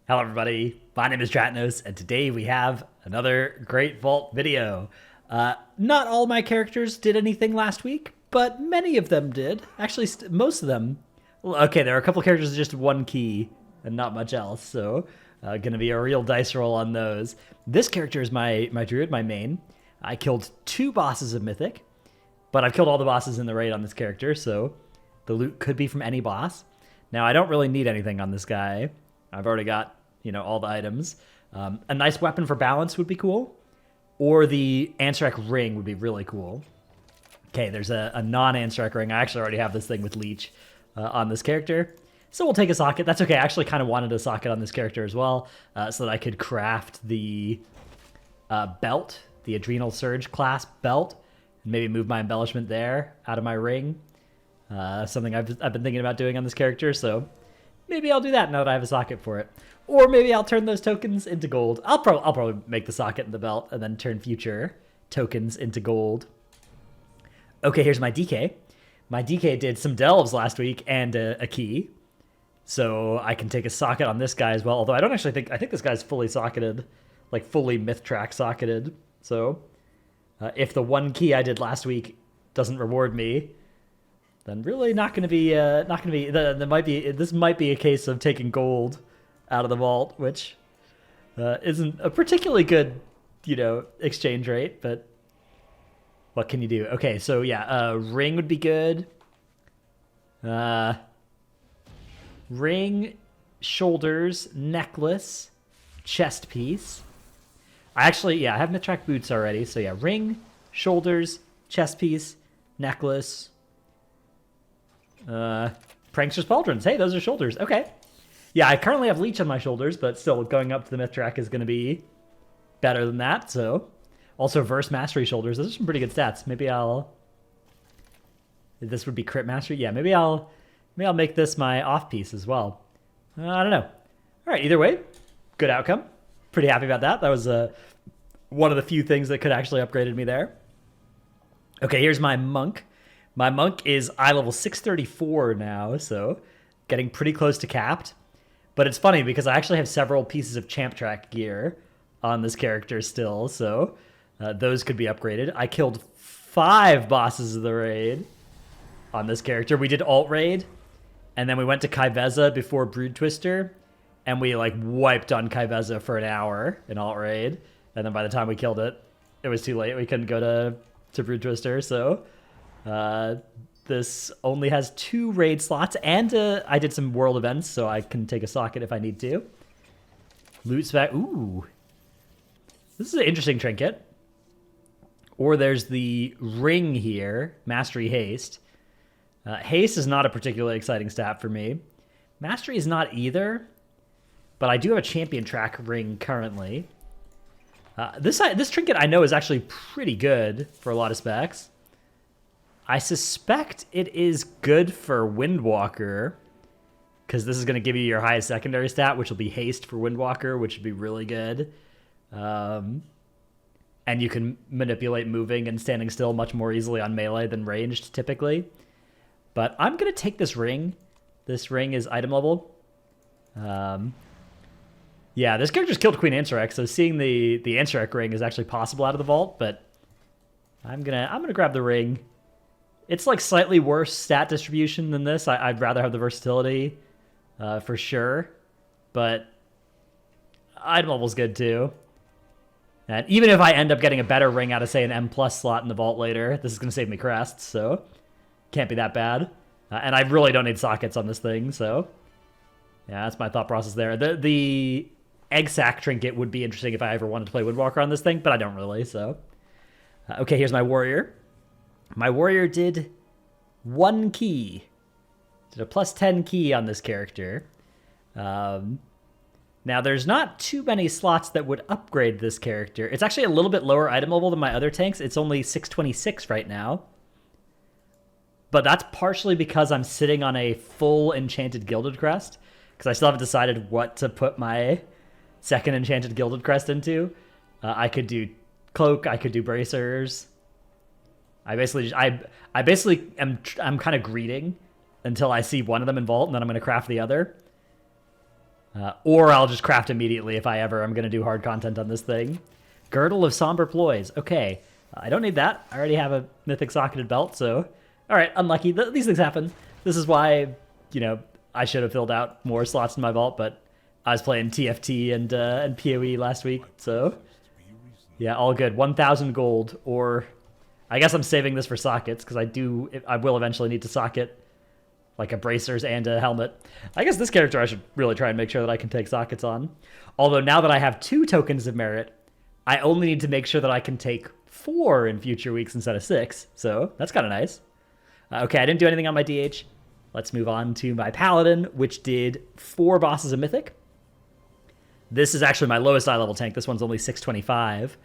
Hello everybody, my name is Tratnos, and today we have another Great Vault video. Not all my characters did anything last week, but many of them did. Actually, most of them. Okay, there are a couple characters with just one key and not much else, so gonna be a real dice roll on those. This character is my Druid, my main. I killed 2 bosses of Mythic, but I've killed all the bosses in the raid on this character, so the loot could be from any boss. Now, I don't really need anything on this guy. I've already got, all the items. A nice weapon for balance would be cool. Or the Ansarek ring would be really cool. Okay, there's a non-Ansarek ring. I actually already have this thing with Leech on this character. So we'll take a socket. That's okay. I actually kind of wanted a socket on this character as well, so that I could craft the belt, the Adrenal Surge class belt, and maybe move my embellishment there out of my ring. Something I've been thinking about doing on this character, so maybe I'll do that now that I have a socket for it. Or maybe I'll turn those tokens into gold. I'll probably make the socket in the belt and then turn future tokens into gold. Okay, here's my DK. My DK did some delves last week and a key. So I can take a socket on this guy as well. Although I don't actually think... I think this guy's fully socketed. Like fully myth track socketed. So if the one key I did last week doesn't reward me, then really not going to be this might be a case of taking gold out of the vault, which isn't a particularly good, exchange rate, but what can you do? Okay, so yeah, ring would be good. Ring, shoulders, necklace, chest piece. I have Mythtrack boots already, so yeah, ring, shoulders, chest piece, necklace, Prankster's Pauldrons. Hey, those are shoulders. Okay. Yeah, I currently have Leech on my shoulders, but still going up to the Myth track is going to be better than that, so. Also, Verse Mastery shoulders. Those are some pretty good stats. Maybe I'll... This would be Crit Mastery? Yeah, maybe I'll make this my off-piece as well. I don't know. All right, either way, good outcome. Pretty happy about that. That was one of the few things that could actually upgraded me there. Okay, here's my Monk. My Monk is eye level 634 now, so getting pretty close to capped. But it's funny because I actually have several pieces of Champ Track gear on this character still, so those could be upgraded. I killed 5 bosses of the raid on this character. We did alt raid, and then we went to Kaiveza before Brood Twister, and we wiped on Kaiveza for an hour in alt raid. And then by the time we killed it, it was too late. We couldn't go to Brood Twister, so this only has 2 raid slots, and I did some world events, so I can take a socket if I need to. Loot spec. Ooh. This is an interesting trinket. Or there's the ring here, Mastery Haste. Haste is not a particularly exciting stat for me. Mastery is not either, but I do have a Champion Track ring currently. This trinket I know is actually pretty good for a lot of specs. I suspect it is good for Windwalker, because this is going to give you your highest secondary stat, which will be Haste for Windwalker, which would be really good. And you can manipulate moving and standing still much more easily on melee than ranged, typically. But I'm going to take this ring. This ring is item level. Yeah, this character's killed Queen Ansarek, so seeing the Ansarek ring is actually possible out of the vault, but I'm gonna grab the ring. It's slightly worse stat distribution than this. I'd rather have the versatility, for sure. But item level's good too. And even if I end up getting a better ring out of, say, an M+ slot in the vault later, this is going to save me Crests, so can't be that bad. And I really don't need sockets on this thing, so yeah, that's my thought process there. The Egg Sack trinket would be interesting if I ever wanted to play Woodwalker on this thing, but I don't really, so. Okay, here's my Warrior. My Warrior did 1 key. Did a +10 key on this character. Now, there's not too many slots that would upgrade this character. It's actually a little bit lower item level than my other tanks. It's only 626 right now. But that's partially because I'm sitting on a full Enchanted Gilded Crest, because I still haven't decided what to put my second Enchanted Gilded Crest into. I could do Cloak, I could do Bracers. I'm kind of greeting until I see one of them in vault, and then I'm going to craft the other. Or I'll just craft immediately if I ever am going to do hard content on this thing. Girdle of Somber Ploys. Okay, I don't need that. I already have a Mythic Socketed Belt, so... Alright, unlucky. These things happen. This is why, you know, I should have filled out more slots in my vault, but I was playing TFT and PoE last week, so... Yeah, all good. 1,000 gold, or... I guess I'm saving this for sockets, because I will eventually need to socket like a bracers and a helmet. I guess this character I should really try and make sure that I can take sockets on. Although now that I have 2 tokens of merit, I only need to make sure that I can take 4 in future weeks instead of 6, so that's kind of nice. Okay, I didn't do anything on my DH. Let's move on to my Paladin, which did 4 bosses of Mythic. This is actually my lowest eye level tank. This one's only 625.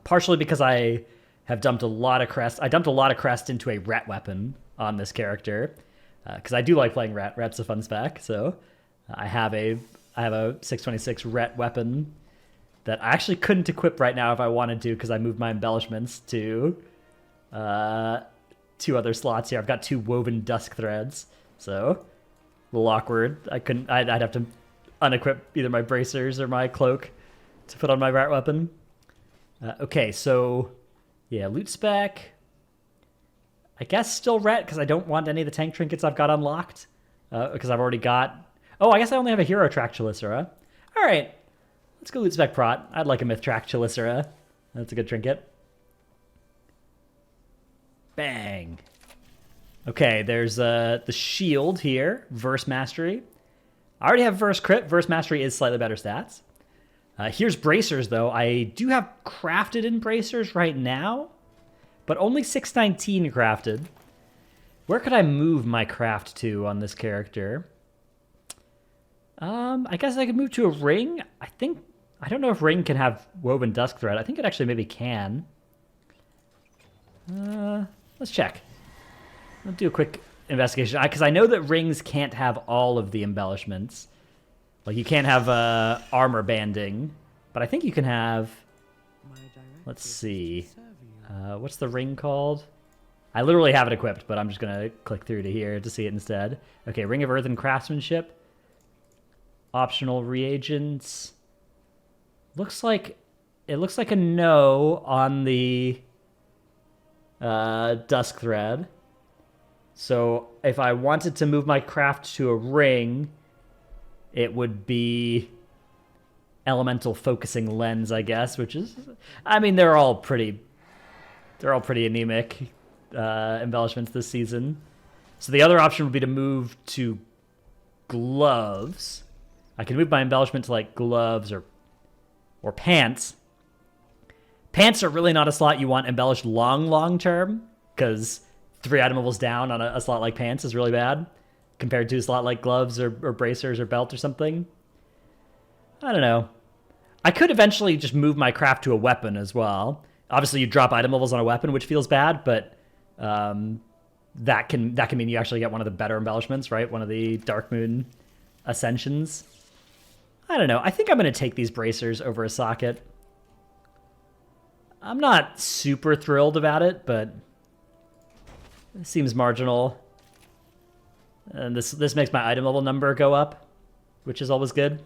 Partially because I have dumped a lot of Crests. I dumped a lot of Crest into a Ret weapon on this character. Because I do like playing Ret. Ret's a fun spec, so I have a 626 Ret weapon that I actually couldn't equip right now if I wanted to, because I moved my embellishments to 2 other slots here. I've got 2 woven dusk threads, so a little awkward. I'd have to unequip either my bracers or my cloak to put on my Ret weapon. Okay, so yeah, loot spec. I guess still Ret, because I don't want any of the tank trinkets I've got unlocked. Because I've already got... Oh, I guess I only have a hero track Chelicera. Alright, let's go loot spec prot. I'd like a myth track Chelicera. That's a good trinket. Bang. Okay, there's the shield here. Verse Mastery. I already have Verse Crit. Verse Mastery is slightly better stats. Here's Bracers, though. I do have crafted in Bracers right now, but only 619 crafted. Where could I move my craft to on this character? I guess I could move to a ring. I don't know if ring can have woven dusk thread. I think it actually maybe can. Let's check. I'll do a quick investigation, because I know that rings can't have all of the embellishments. Like, you can't have armor banding, but I think you can have... Let's see. What's the ring called? I literally have it equipped, but I'm just going to click through to here to see it instead. Okay, Ring of Earthen Craftsmanship. Optional reagents. It looks like a no on the dusk thread. So if I wanted to move my craft to a ring, it would be elemental focusing lens, I guess, which is, I mean, they're all pretty anemic embellishments this season. So the other option would be to move to gloves. I can move my embellishment to like gloves or pants. Pants are really not a slot you want embellished long term, because 3 item levels down on a slot like pants is really bad compared to a slot like gloves or bracers or belt or something. I don't know. I could eventually just move my craft to a weapon as well. Obviously, you drop item levels on a weapon, which feels bad, but that can mean you actually get one of the better embellishments, right? One of the Dark Moon Ascensions. I don't know. I think I'm going to take these bracers over a socket. I'm not super thrilled about it, but it seems marginal. And this makes my item level number go up, which is always good.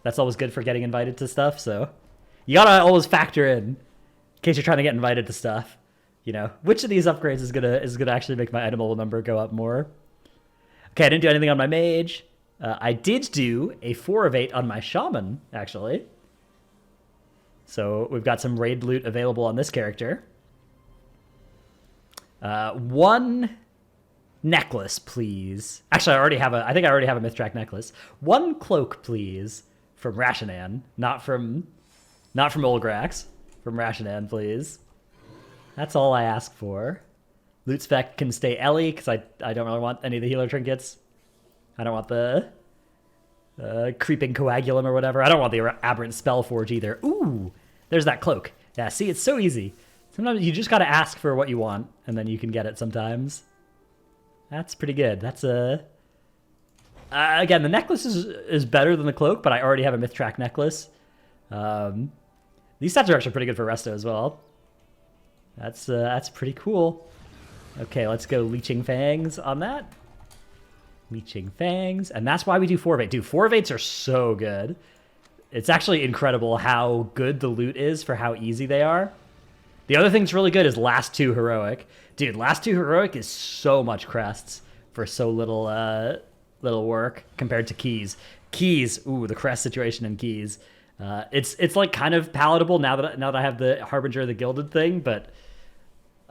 That's always good for getting invited to stuff, so you gotta always factor in case you're trying to get invited to stuff. You know, which of these upgrades is gonna actually make my item level number go up more? Okay, I didn't do anything on my mage. I did do a 4 of 8 on my shaman, actually. So we've got some raid loot available on this character. 1 necklace, please. Actually, I think I already have a Mythtrack necklace. 1 cloak, please, from Rashanan, not from Olgrax. From Rashanan, please. That's all I ask for. Loot spec can stay Ellie, because I don't really want any of the healer trinkets. I don't want the creeping coagulum or whatever. I don't want the aberrant spellforge either. Ooh, there's that cloak. Yeah, see, it's so easy. Sometimes you just gotta ask for what you want, and then you can get it sometimes. That's pretty good. That's again, the necklace is better than the cloak, but I already have a Mythtrack necklace. These stats are actually pretty good for Resto as well. That's pretty cool. Okay, let's go Leeching Fangs on that. Leeching Fangs. And that's why we do 4 of 8. Dude, 4 of 8s are so good. It's actually incredible how good the loot is for how easy they are. The other thing that's really good is last 2 heroic. Dude, last 2 heroic is so much crests for so little little work compared to keys. Keys, ooh, the crest situation in keys. It's like kind of palatable now that I have the Harbinger of the Gilded thing, but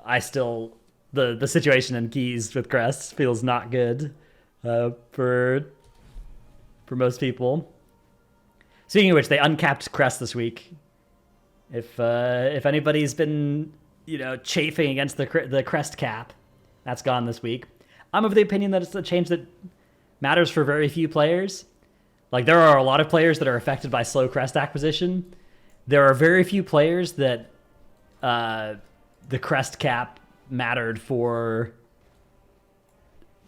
I still the situation in keys with crests feels not good for most people. Speaking of which, they uncapped crest this week. If anybody's been chafing against the crest cap, that's gone this week. I'm of the opinion that it's a change that matters for very few players. Like, there are a lot of players that are affected by slow crest acquisition. There are very few players that the crest cap mattered for.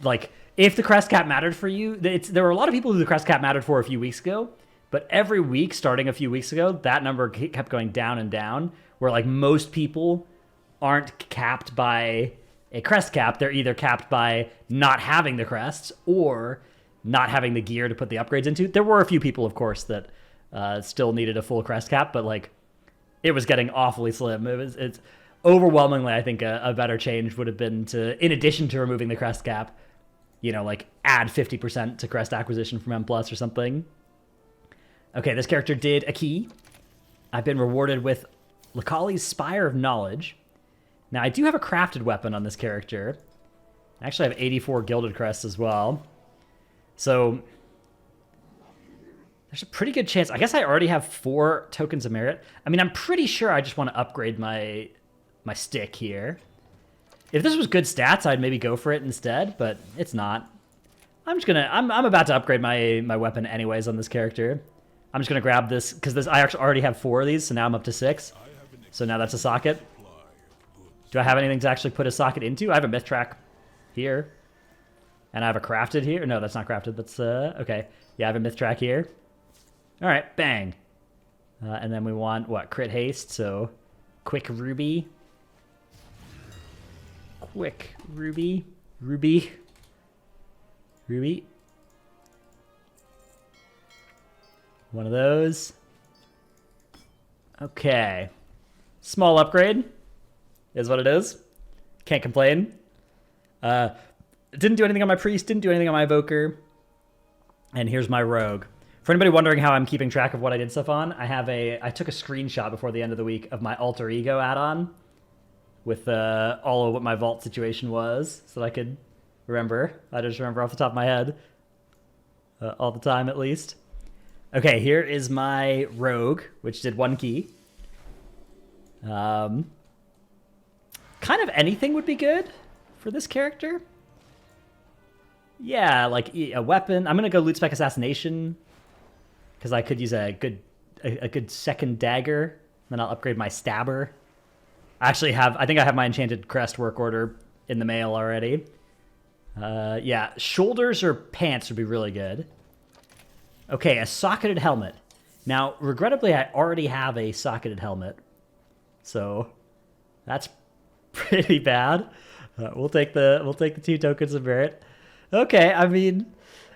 Like, if the crest cap mattered for you, there were a lot of people who the crest cap mattered for a few weeks ago, but every week, starting a few weeks ago, that number kept going down and down, where, like, most people aren't capped by a crest cap. They're either capped by not having the crests or not having the gear to put the upgrades into. There were a few people, of course, that still needed a full crest cap, but like it was getting awfully slim. It's overwhelmingly, I think a better change would have been to, in addition to removing the crest cap, like add 50% to crest acquisition from M+ or something. Okay, this character did a key. I've been rewarded with Lakali's Spire of Knowledge. Now, I do have a crafted weapon on this character. I actually have 84 Gilded Crests as well. So, there's a pretty good chance. I guess I already have 4 tokens of merit. I mean, I'm pretty sure I just want to upgrade my stick here. If this was good stats, I'd maybe go for it instead, but it's not. I'm about to upgrade my weapon anyways on this character. I'm just gonna grab this, because I actually already have 4 of these, so now I'm up to 6. So now that's a socket. Do I have anything to actually put a socket into? I have a myth track here. And I have a crafted here. No, that's not crafted. That's, okay. Yeah, I have a myth track here. All right, bang. And then we want, what, crit haste. So, quick ruby. Quick ruby. Ruby. Ruby. One of those. Okay. Small upgrade is what it is. Can't complain. Didn't do anything on my priest, didn't do anything on my evoker. And here's my rogue. For anybody wondering how I'm keeping track of what I did stuff on, I took a screenshot before the end of the week of my alter ego add-on with all of what my vault situation was, so that I could remember. I just remember off the top of my head. All the time, at least. Okay, here is my rogue, which did 1 key. Kind of anything would be good for this character. Yeah, like a weapon. I'm gonna go loot spec assassination because I could use a good second dagger. Then I'll upgrade my stabber. I think I have my enchanted crest work order in the mail already. Yeah, shoulders or pants would be really good. Okay, a socketed helmet. Now, regrettably, I already have a socketed helmet, so that's pretty bad. We'll take the 2 tokens of merit. Okay, I mean,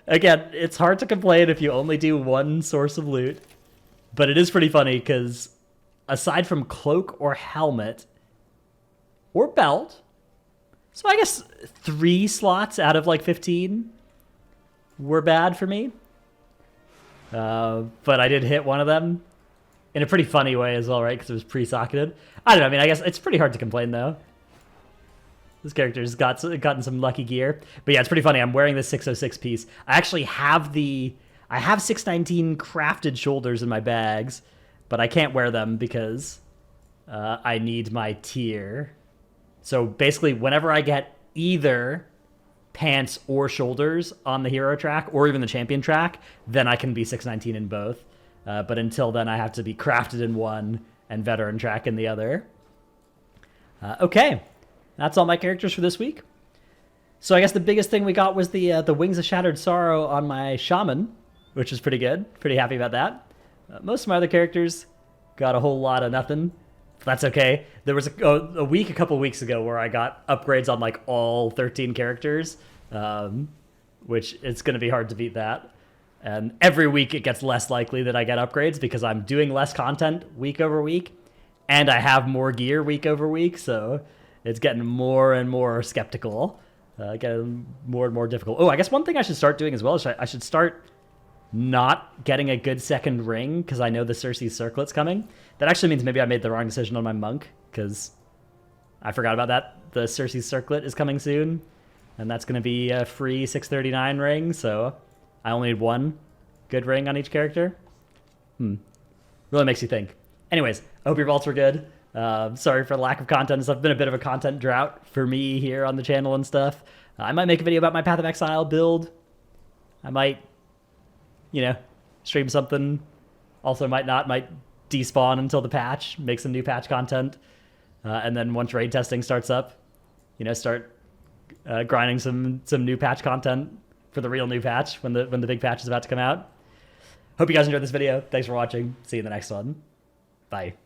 again, it's hard to complain if you only do 1 source of loot, but it is pretty funny because aside from cloak or helmet or belt, so I guess 3 slots out of like 15 were bad for me. But I did hit one of them in a pretty funny way as well, right? Because it was pre-socketed. I don't know. I mean, I guess it's pretty hard to complain though. This character's gotten some lucky gear. But yeah, it's pretty funny. I'm wearing this 606 piece. I actually have I have 619 crafted shoulders in my bags, but I can't wear them because I need my tier. So basically, whenever I get either pants or shoulders on the hero track, or even the champion track, then I can be 619 in both. But until then, I have to be crafted in one and veteran track in the other. Okay. That's all my characters for this week. So I guess the biggest thing we got was the Wings of Shattered Sorrow on my Shaman, which is pretty good. Pretty happy about that. Most of my other characters got a whole lot of nothing. That's okay. There was a couple weeks ago where I got upgrades on like all 13 characters, which it's going to be hard to beat that. And every week it gets less likely that I get upgrades because I'm doing less content week over week, and I have more gear week over week, so it's getting more and more skeptical, getting more and more difficult. Oh, I guess one thing I should start doing as well is I should start not getting a good second ring because I know the Circe's Circlet's coming. That actually means maybe I made the wrong decision on my monk because I forgot about that. The Circe's Circlet is coming soon, and that's going to be a free 639 ring, so I only need one good ring on each character. Really makes you think. Anyways, I hope your vaults were good. Sorry for the lack of content. It's been a bit of a content drought for me here on the channel and stuff. I might make a video about my Path of Exile build. I might, stream something. Also might not. Might despawn until the patch, make some new patch content. And then once raid testing starts up, start grinding some new patch content for the real new patch when the big patch is about to come out. Hope you guys enjoyed this video. Thanks for watching. See you in the next one. Bye.